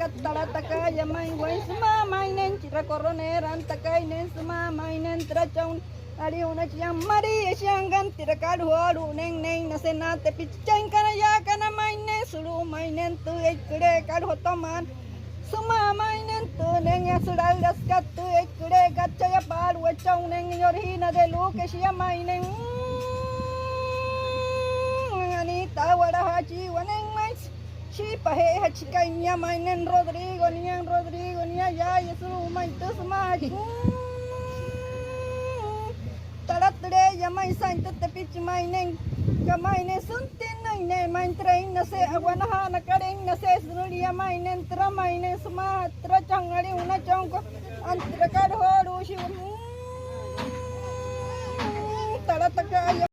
kattala yamai wai suma mainen cira koroneran takai nen suma mainen tracaun ari una ciam mari sianggan tira kadu haru neng neng nasena te picceng kana ya kana mainen sulu mainen tu ekde kadu hotoman suma mainen tu neng ya sudal daskat tu ekde gacaya paru acau neng yorhina de luke sia mainen ani tawara haji waneng mais si pahe hachikainya mainen Rodrigo nia ya yesu main tu semua tarat de ya main sain tu tepi mainen ka mainen suntin ne main train na se awana ha na kareng na se sunulia mainen tra mainen semua tra changari una changko antra kar ho rushi tarat ka